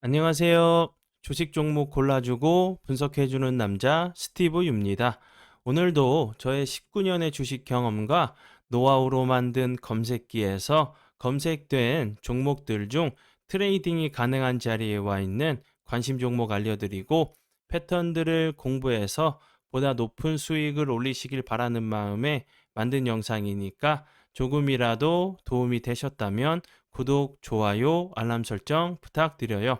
안녕하세요. 주식 종목 골라주고 분석해주는 남자 스티브 유입니다. 오늘도 저의 19년의 주식 경험과 노하우로 만든 검색기에서 검색된 종목들 중 트레이딩이 가능한 자리에 와 있는 관심 종목 알려드리고 패턴들을 공부해서 보다 높은 수익을 올리시길 바라는 마음에 만든 영상이니까 조금이라도 도움이 되셨다면 구독, 좋아요, 알람 설정 부탁드려요.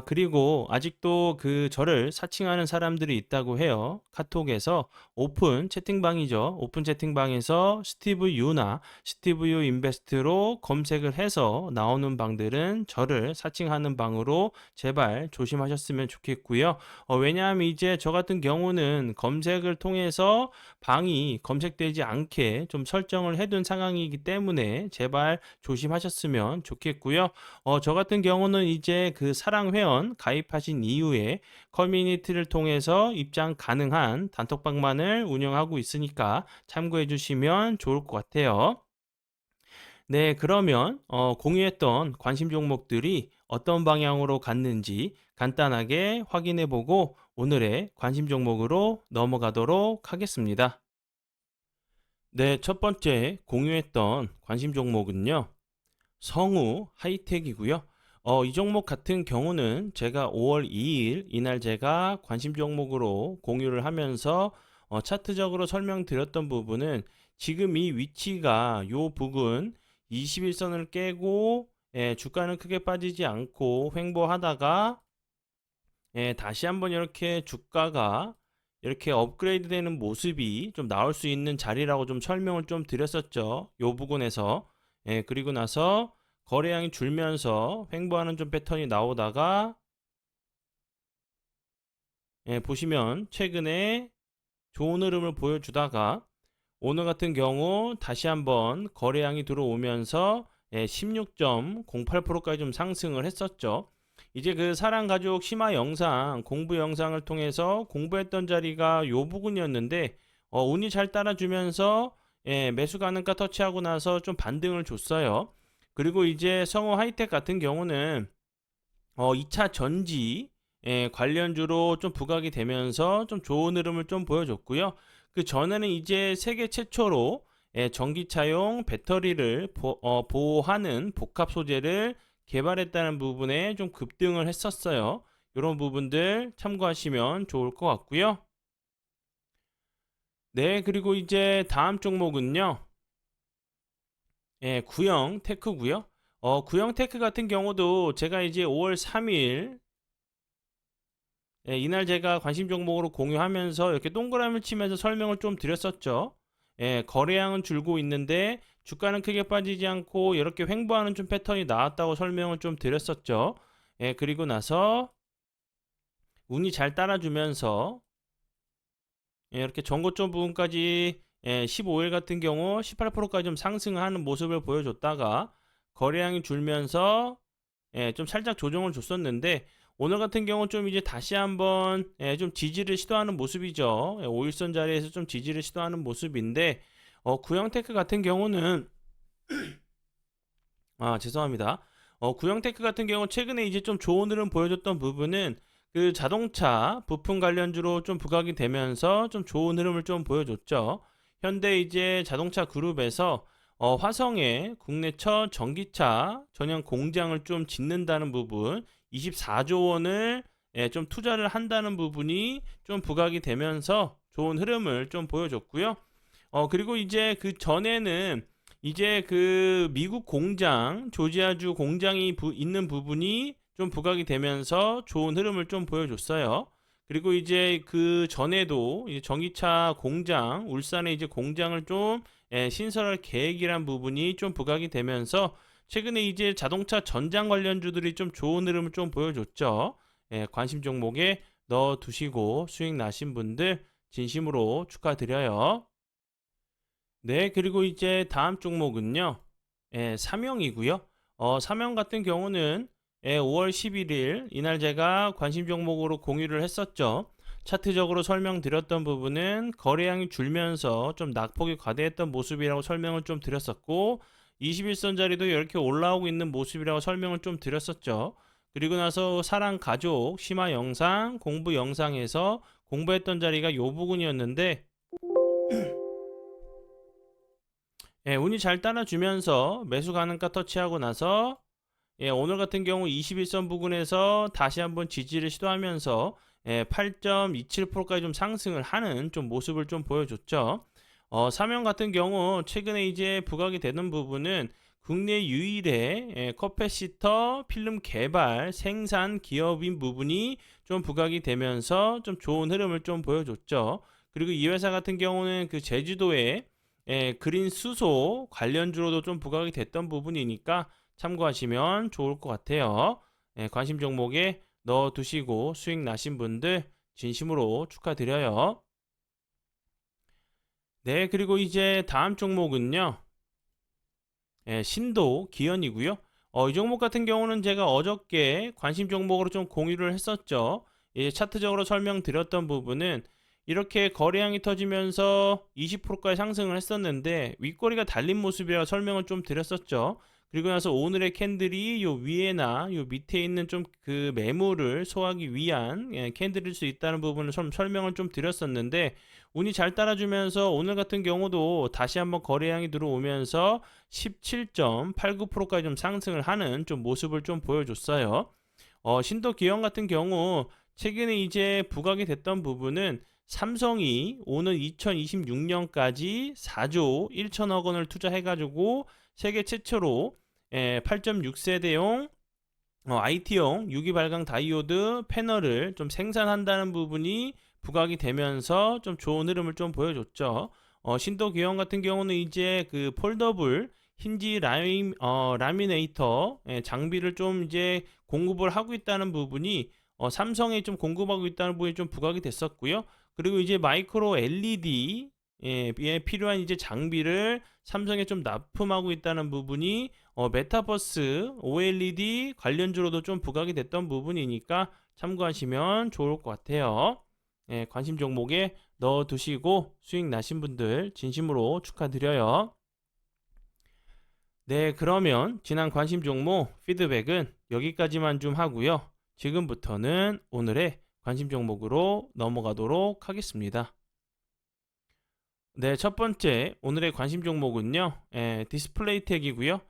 그리고 아직도 저를 사칭하는 사람들이 있다고 해요. 카톡에서 오픈 채팅방이죠. 오픈 채팅방에서 스티브 유나 스티브 유 인베스트로 검색을 해서 나오는 방들은 저를 사칭하는 방으로 제발 조심하셨으면 좋겠고요. 왜냐하면 이제 저 같은 경우는 검색을 통해서 방이 검색되지 않게 좀 설정을 해둔 상황이기 때문에 제발 조심하셨으면 좋겠고요. 저 같은 경우는 이제 사랑 회원 가입하신 이후에 커뮤니티를 통해서 입장 가능한 단톡방만을 운영하고 있으니까 참고해 주시면 좋을 것 같아요. 네, 그러면 공유했던 관심 종목들이 어떤 방향으로 갔는지 간단하게 확인해 보고 오늘의 관심 종목으로 넘어가도록 하겠습니다. 네, 첫 번째 공유했던 관심 종목은요. 성우 하이텍이고요. 이 종목 같은 경우는 제가 5월 2일 이날 제가 관심 종목으로 공유를 하면서 차트적으로 설명드렸던 부분은 지금 이 위치가 요 부근 21선을 깨고 주가는 크게 빠지지 않고 횡보하다가 다시 한번 이렇게 주가가 이렇게 업그레이드 되는 모습이 좀 나올 수 있는 자리라고 좀 설명을 좀 드렸었죠. 요 부분에서. 그리고 나서 거래량이 줄면서 횡보하는 좀 패턴이 나오다가 보시면 최근에 좋은 흐름을 보여주다가 오늘 같은 경우 다시 한번 거래량이 들어오면서 16.08%까지 좀 상승을 했었죠. 이제 사랑 가족 심화 영상 공부 영상을 통해서 공부했던 자리가 요 부분이었는데 운이 잘 따라주면서 매수 가능가 터치하고 나서 좀 반등을 줬어요. 그리고 이제 성호 하이텍 같은 경우는 2차 전지 관련주로 좀 부각이 되면서 좀 좋은 흐름을 좀 보여줬고요. 그 전에는 이제 세계 최초로 전기차용 배터리를 보호하는 복합 소재를 개발했다는 부분에 좀 급등을 했었어요. 이런 부분들 참고하시면 좋을 것 같고요. 네, 그리고 이제 다음 종목은요. 구형 테크고요. 구형 테크 같은 경우도 제가 이제 5월 3일 이날 제가 관심 종목으로 공유하면서 이렇게 동그라미를 치면서 설명을 좀 드렸었죠. 거래량은 줄고 있는데 주가는 크게 빠지지 않고 이렇게 횡보하는 좀 패턴이 나왔다고 설명을 좀 드렸었죠. 그리고 나서 운이 잘 따라주면서 이렇게 전고점 부분까지 15일 같은 경우 18%까지 좀 상승하는 모습을 보여줬다가 거래량이 줄면서 좀 살짝 조정을 줬었는데 오늘 같은 경우 좀 이제 다시 한번 좀 지지를 시도하는 모습이죠. 5일선 자리에서 좀 지지를 시도하는 모습인데 구형테크 같은 경우는 죄송합니다. 구형테크 같은 경우 최근에 이제 좀 좋은 흐름 보여줬던 부분은 자동차 부품 관련주로 좀 부각이 되면서 좀 좋은 흐름을 좀 보여줬죠. 현대 이제 자동차 그룹에서 화성에 국내 첫 전기차 전용 공장을 좀 짓는다는 부분, 24조 원을 좀 투자를 한다는 부분이 좀 부각이 되면서 좋은 흐름을 좀 보여줬고요. 그리고 이제 그 전에는 이제 미국 공장, 조지아주 공장이 있는 부분이 좀 부각이 되면서 좋은 흐름을 좀 보여줬어요. 그리고 이제 그 전에도 이제 전기차 공장, 울산에 이제 공장을 좀 신설할 계획이란 부분이 좀 부각이 되면서 최근에 이제 자동차 전장 관련주들이 좀 좋은 흐름을 좀 보여줬죠. 관심 종목에 넣어 두시고 수익 나신 분들 진심으로 축하드려요. 네, 그리고 이제 다음 종목은요. 삼형이고요. 삼형 같은 경우는 5월 11일 이날 제가 관심 종목으로 공유를 했었죠. 차트적으로 설명드렸던 부분은 거래량이 줄면서 좀 낙폭이 과대했던 모습이라고 설명을 좀 드렸었고 21선 자리도 이렇게 올라오고 있는 모습이라고 설명을 좀 드렸었죠. 그리고 나서 사랑 가족, 심화 영상, 공부 영상에서 공부했던 자리가 요 부분이었는데 운이 잘 따라주면서 매수 가능가 터치하고 나서 오늘 같은 경우 21선 부근에서 다시 한번 지지를 시도하면서 8.27%까지 좀 상승을 하는 좀 모습을 좀 보여줬죠. 삼형 같은 경우 최근에 이제 부각이 되는 부분은 국내 유일의 커패시터 필름 개발 생산 기업인 부분이 좀 부각이 되면서 좀 좋은 흐름을 좀 보여줬죠. 그리고 이 회사 같은 경우는 그 제주도에 그린 수소 관련주로도 좀 부각이 됐던 부분이니까 참고하시면 좋을 것 같아요. 관심 종목에 넣어 두시고 수익 나신 분들 진심으로 축하드려요. 네, 그리고 이제 다음 종목은요. 신도 기현이고요. 이 종목 같은 경우는 제가 어저께 관심 종목으로 좀 공유를 했었죠. 차트적으로 설명드렸던 부분은 이렇게 거래량이 터지면서 20%까지 상승을 했었는데 윗꼬리가 달린 모습이라 설명을 좀 드렸었죠. 그리고 나서 오늘의 캔들이 요 위에나 요 밑에 있는 좀 그 매물을 소화하기 위한 캔들일 수 있다는 부분을 설명을 좀 드렸었는데 운이 잘 따라주면서 오늘 같은 경우도 다시 한번 거래량이 들어오면서 17.89%까지 좀 상승을 하는 좀 모습을 좀 보여줬어요. 신도 기형 같은 경우 최근에 이제 부각이 됐던 부분은 삼성이 오는 2026년까지 4조 1천억 원을 투자해가지고 세계 최초로 8.6세대용 IT용 유기 발광 다이오드 패널을 좀 생산한다는 부분이 부각이 되면서 좀 좋은 흐름을 좀 보여줬죠. 신도 기형 같은 경우는 이제 그 폴더블 힌지 라미네이터 장비를 좀 이제 공급을 하고 있다는 부분이 삼성에 좀 공급하고 있다는 부분이 좀 부각이 됐었고요. 그리고 이제 마이크로 LED에 필요한 이제 장비를 삼성에 좀 납품하고 있다는 부분이 메타버스 OLED 관련주로도 좀 부각이 됐던 부분이니까 참고하시면 좋을 것 같아요. 관심 종목에 넣어 두시고 수익 나신 분들 진심으로 축하드려요. 네, 그러면 지난 관심 종목 피드백은 여기까지만 좀 하고요. 지금부터는 오늘의 관심 종목으로 넘어가도록 하겠습니다. 네, 첫 번째 오늘의 관심 종목은요. 디스플레이텍이고요.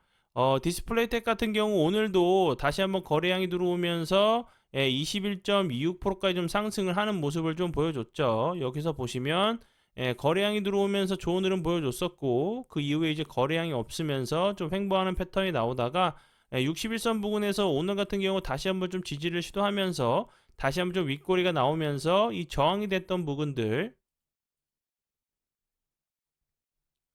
디스플레이텍 같은 경우 오늘도 다시 한번 거래량이 들어오면서 21.26%까지 좀 상승을 하는 모습을 좀 보여줬죠. 여기서 보시면 거래량이 들어오면서 좋은 흐름 보여줬었고 그 이후에 이제 거래량이 없으면서 좀 횡보하는 패턴이 나오다가 61선 부근에서 오늘 같은 경우 다시 한번 좀 지지를 시도하면서 다시 한번 좀 윗꼬리가 나오면서 이 저항이 됐던 부분들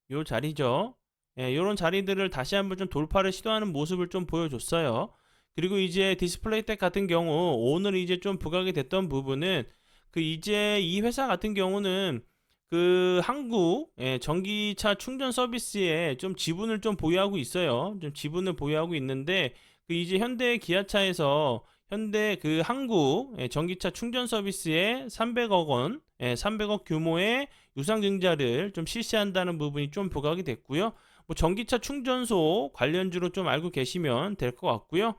요 자리죠. 요런 자리들을 다시 한번 좀 돌파를 시도하는 모습을 좀 보여줬어요. 그리고 이제 디스플레이텍 같은 경우 오늘 이제 좀 부각이 됐던 부분은 그 이제 이 회사 같은 경우는 그 한국 전기차 충전 서비스에 좀 지분을 좀 보유하고 있어요. 좀 지분을 보유하고 있는데 그 이제 현대 기아차에서 현대 그 한국 전기차 충전 서비스에 300억 원, 300억 규모의 유상증자를 좀 실시한다는 부분이 좀 부각이 됐고요. 뭐 전기차 충전소 관련주로 좀 알고 계시면 될 것 같고요.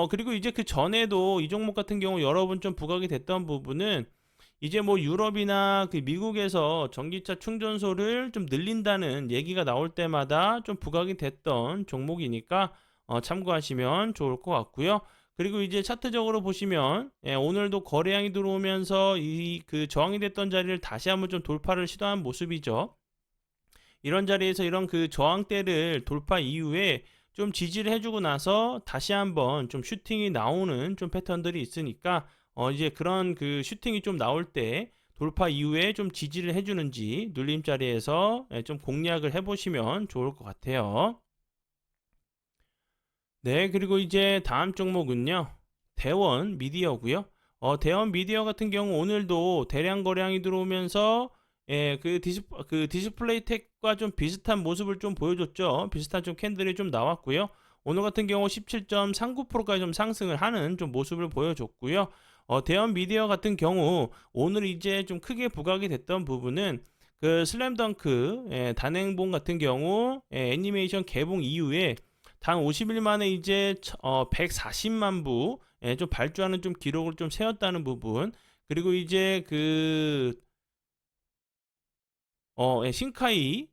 그리고 이제 그 전에도 이 종목 같은 경우 여러 번 좀 부각이 됐던 부분은 이제 뭐 유럽이나 그 미국에서 전기차 충전소를 좀 늘린다는 얘기가 나올 때마다 좀 부각이 됐던 종목이니까 참고하시면 좋을 것 같고요. 그리고 이제 차트적으로 보시면 오늘도 거래량이 들어오면서 이 그 저항이 됐던 자리를 다시 한번 좀 돌파를 시도한 모습이죠. 이런 자리에서 이런 그 저항대를 돌파 이후에 좀 지지를 해주고 나서 다시 한번 좀 슈팅이 나오는 좀 패턴들이 있으니까 이제 그런 그 슈팅이 좀 나올 때 돌파 이후에 좀 지지를 해주는지 눌림 자리에서 좀 공략을 해보시면 좋을 것 같아요. 네, 그리고 이제 다음 종목은요. 대원 미디어고요. 대원 미디어 같은 경우 오늘도 대량 거래량이 들어오면서 그 디스플레이 텍과 좀 비슷한 모습을 좀 보여줬죠. 비슷한 좀 캔들이 좀 나왔고요. 오늘 같은 경우 17.39%까지 좀 상승을 하는 좀 모습을 보여줬고요. 대원 미디어 같은 경우 오늘 이제 좀 크게 부각이 됐던 부분은 그 슬램덩크 단행본 같은 경우 애니메이션 개봉 이후에 단 50일 만에 이제 140만 부 좀 발주하는 좀 기록을 좀 세웠다는 부분. 그리고 이제 신카이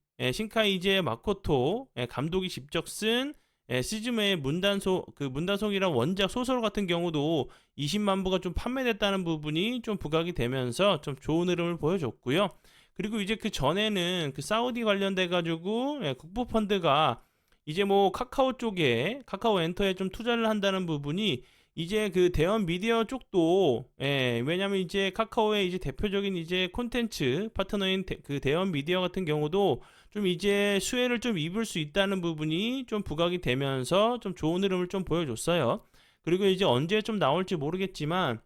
이제 마코토 감독이 직접 쓴 시즈메의 문단속이란 원작 소설 같은 경우도 20만 부가 좀 판매됐다는 부분이 좀 부각이 되면서 좀 좋은 흐름을 보여줬고요. 그리고 이제 그 전에는 그 사우디 관련돼 가지고 국부 펀드가 이제 뭐 카카오 쪽에 카카오 엔터에 좀 투자를 한다는 부분이 이제 그 대형 미디어 쪽도 왜냐면 이제 카카오의 이제 대표적인 이제 콘텐츠 파트너인 그 대형 미디어 같은 경우도 좀 이제 수혜를 좀 입을 수 있다는 부분이 좀 부각이 되면서 좀 좋은 흐름을 좀 보여줬어요. 그리고 이제 언제 좀 나올지 모르겠지만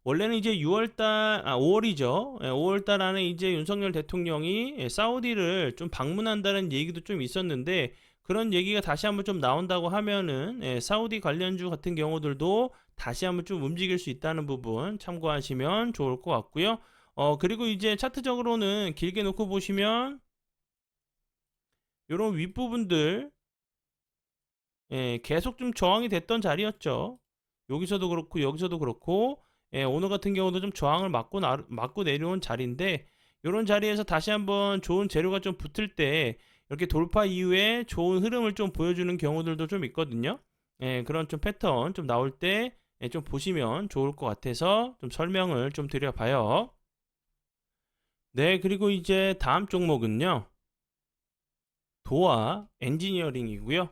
원래는 이제 5월이죠. 5월달 안에 이제 윤석열 대통령이 사우디를 좀 방문한다는 얘기도 좀 있었는데 그런 얘기가 다시 한번 좀 나온다고 하면은 사우디 관련주 같은 경우들도 다시 한번 좀 움직일 수 있다는 부분 참고하시면 좋을 것 같고요. 그리고 이제 차트적으로는 길게 놓고 보시면 이런 윗부분들 계속 좀 저항이 됐던 자리였죠. 여기서도 그렇고 여기서도 그렇고 오늘 같은 경우도 좀 저항을 맞고 내려온 자리인데 이런 자리에서 다시 한번 좋은 재료가 좀 붙을 때 이렇게 돌파 이후에 좋은 흐름을 좀 보여주는 경우들도 좀 있거든요. 그런 좀 패턴 좀 나올 때 좀 보시면 좋을 것 같아서 좀 설명을 좀 드려봐요. 네, 그리고 이제 다음 종목은요. 도화 엔지니어링이고요.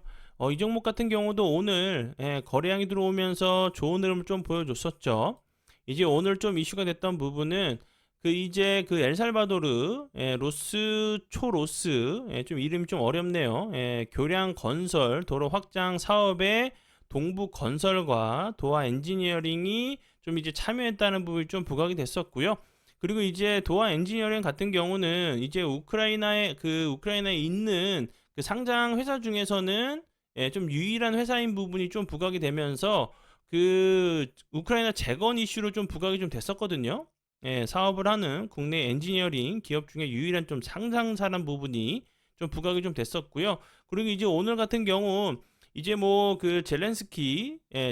이 종목 같은 경우도 오늘 거래량이 들어오면서 좋은 흐름을 좀 보여줬었죠. 이제 오늘 좀 이슈가 됐던 부분은 이제 엘살바도르 로스 초로스 좀 이름이 좀 어렵네요. 교량 건설 도로 확장 사업의 동부 건설과 도화 엔지니어링이 좀 이제 참여했다는 부분이 좀 부각이 됐었고요. 그리고 이제 도화 엔지니어링 같은 경우는 이제 우크라이나에 있는 그 상장 회사 중에서는 좀 유일한 회사인 부분이 좀 부각이 되면서 우크라이나 재건 이슈로 좀 부각이 좀 됐었거든요. 사업을 하는 국내 엔지니어링 기업 중에 유일한 좀 상장사란 부분이 좀 부각이 좀 됐었고요. 그리고 이제 오늘 같은 경우 이제 뭐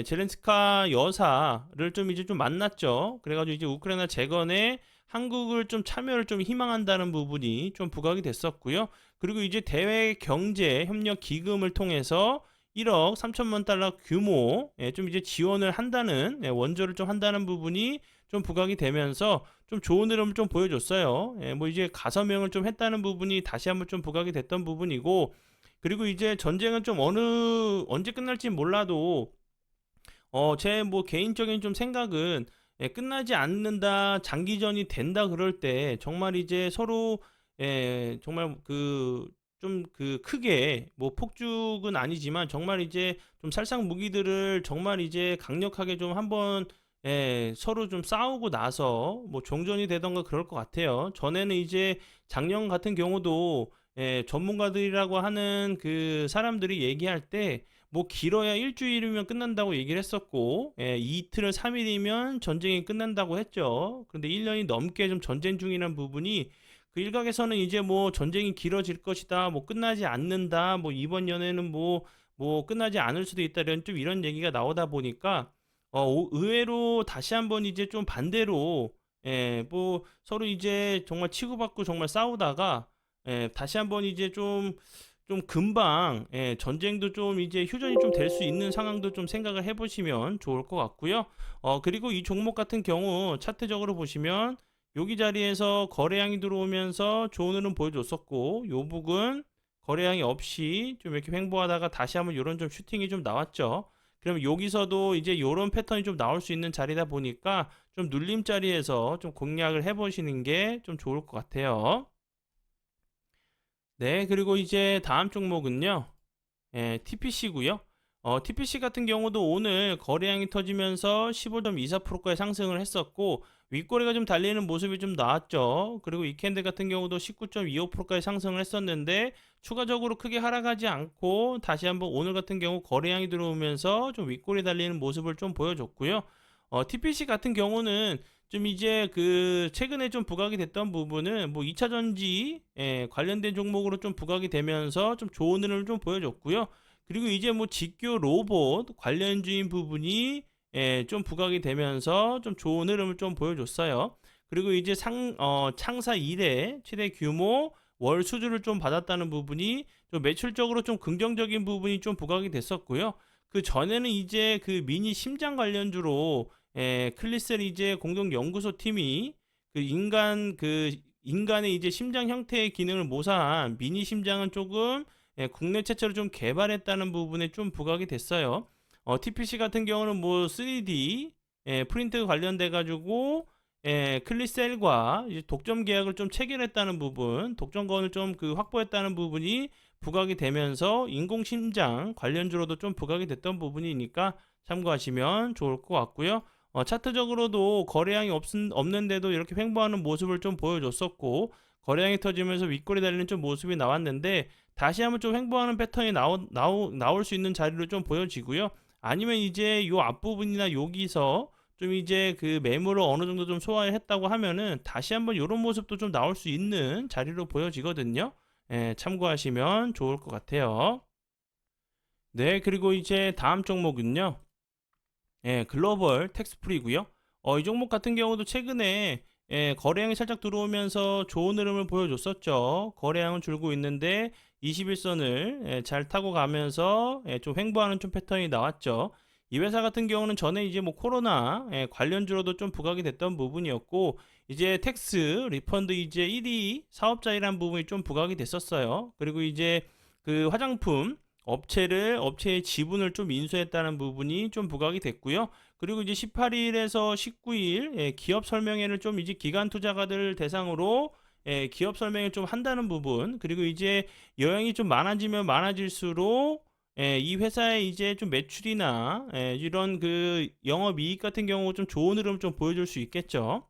젤렌스카 여사를 좀 이제 좀 만났죠. 그래가지고 이제 우크라이나 재건에 한국을 좀 참여를 좀 희망한다는 부분이 좀 부각이 됐었고요. 그리고 이제 대외 경제 협력 기금을 통해서 1억 3천만 달러 규모 좀 이제 지원을 한다는 원조를 좀 한다는 부분이 좀 부각이 되면서 좀 좋은 흐름을 좀 보여줬어요. 뭐 이제 가서명을 좀 했다는 부분이 다시 한번 좀 부각이 됐던 부분이고 그리고 이제 전쟁은 좀 언제 끝날지 몰라도 제 뭐 개인적인 좀 생각은 끝나지 않는다, 장기전이 된다 그럴 때 정말 이제 서로 정말 좀 크게 뭐 폭죽은 아니지만 정말 이제 좀 살상 무기들을 정말 이제 강력하게 좀 한번 서로 좀 싸우고 나서 뭐 종전이 되던가 그럴 것 같아요. 전에는 이제 작년 같은 경우도 전문가들이라고 하는 그 사람들이 얘기할 때 뭐 길어야 일주일이면 끝난다고 얘기를 했었고 이틀 3일이면 전쟁이 끝난다고 했죠. 그런데 1년이 넘게 좀 전쟁 중이라는 부분이 그 일각에서는 이제 뭐 전쟁이 길어질 것이다, 뭐 끝나지 않는다, 뭐 이번 연애는 뭐 끝나지 않을 수도 있다, 이런 얘기가 나오다 보니까 의외로 다시 한번 이제 좀 반대로 뭐 서로 이제 정말 치고받고 정말 싸우다가 다시 한번 이제 좀 금방 전쟁도 좀 이제 휴전이 좀 될 수 있는 상황도 좀 생각을 해보시면 좋을 것 같고요. 그리고 이 종목 같은 경우 차트적으로 보시면 여기 자리에서 거래량이 들어오면서 좋은 흐름 보여줬었고 요 부분 거래량이 없이 좀 이렇게 횡보하다가 다시 한번 이런 좀 슈팅이 좀 나왔죠. 그럼 여기서도 이제 이런 패턴이 좀 나올 수 있는 자리다 보니까 좀 눌림 자리에서 좀 공략을 해보시는 게 좀 좋을 것 같아요. 네, 그리고 이제 다음 종목은요. TPC고요. TPC 같은 경우도 오늘 거래량이 터지면서 15.24%까지 상승을 했었고 윗꼬리가 좀 달리는 모습이 좀 나왔죠. 그리고 이 캔들 같은 경우도 19.25%까지 상승을 했었는데 추가적으로 크게 하락하지 않고 다시 한번 오늘 같은 경우 거래량이 들어오면서 좀 윗꼬리 달리는 모습을 좀 보여줬고요. TPC 같은 경우는 좀 이제 최근에 좀 부각이 됐던 부분은 뭐 2차 전지 관련된 종목으로 좀 부각이 되면서 좀 좋은 흐름을 좀 보여줬고요. 그리고 이제 뭐 직교 로봇 관련주인 부분이 좀 부각이 되면서 좀 좋은 흐름을 좀 보여줬어요. 그리고 이제 창사 이래 최대 규모 월 수주를 좀 받았다는 부분이 좀 매출적으로 좀 긍정적인 부분이 좀 부각이 됐었고요. 그 전에는 이제 그 미니 심장 관련주로 클리셀 이제 공동 연구소 팀이 인간의 이제 심장 형태의 기능을 모사한 미니 심장은 조금 국내 최초로 좀 개발했다는 부분에 좀 부각이 됐어요. TPC 같은 경우는 뭐 3D 프린트 관련돼 가지고 클리셀과 이제 독점 계약을 좀 체결했다는 부분, 독점권을 좀 그 확보했다는 부분이 부각이 되면서 인공심장 관련주로도 좀 부각이 됐던 부분이니까 참고하시면 좋을 것 같고요. 차트적으로도 거래량이 없는데도 이렇게 횡보하는 모습을 좀 보여줬었고, 거래량이 터지면서 윗골이 달리는 좀 모습이 나왔는데, 다시 한번 좀 횡보하는 패턴이 나올 수 있는 자리로 좀 보여지고요. 아니면 이제 요 앞부분이나 여기서 좀 이제 그 매물을 어느 정도 좀 소화했다고 하면은 다시 한번 이런 모습도 좀 나올 수 있는 자리로 보여지거든요. 참고하시면 좋을 것 같아요. 네, 그리고 이제 다음 종목은요. 글로벌 텍스프리고요. 이 종목 같은 경우도 최근에 거래량이 살짝 들어오면서 좋은 흐름을 보여줬었죠. 거래량은 줄고 있는데 21선을 잘 타고 가면서 좀 횡보하는 좀 패턴이 나왔죠. 이 회사 같은 경우는 전에 이제 뭐 코로나 관련주로도 좀 부각이 됐던 부분이었고, 이제 텍스 리펀드 이제 1위 사업자이란 부분이 좀 부각이 됐었어요. 그리고 이제 그 화장품 업체의 지분을 좀 인수했다는 부분이 좀 부각이 됐고요. 그리고 이제 18일에서 19일 기업 설명회를 좀 이제 기관 투자가들 대상으로 기업 설명을 좀 한다는 부분, 그리고 이제 여행이 좀 많아지면 많아질수록 이 회사의 이제 좀 매출이나 이런 그 영업이익 같은 경우 좀 좋은 흐름 좀 보여줄 수 있겠죠.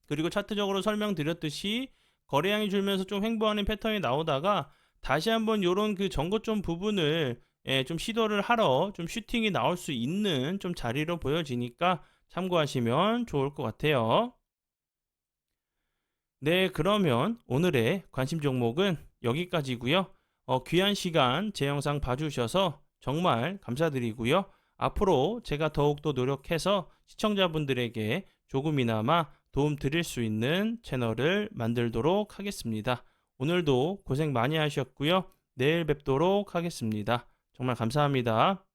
그리고 차트적으로 설명드렸듯이 거래량이 줄면서 좀 횡보하는 패턴이 나오다가 다시 한번 요런 그 전고점 부분을 좀 시도를 하러 좀 슈팅이 나올 수 있는 좀 자리로 보여지니까 참고하시면 좋을 것 같아요. 네, 그러면 오늘의 관심 종목은 여기까지고요. 귀한 시간 제 영상 봐주셔서 정말 감사드리고요. 앞으로 제가 더욱더 노력해서 시청자분들에게 조금이나마 도움 드릴 수 있는 채널을 만들도록 하겠습니다. 오늘도 고생 많이 하셨고요. 내일 뵙도록 하겠습니다. 정말 감사합니다.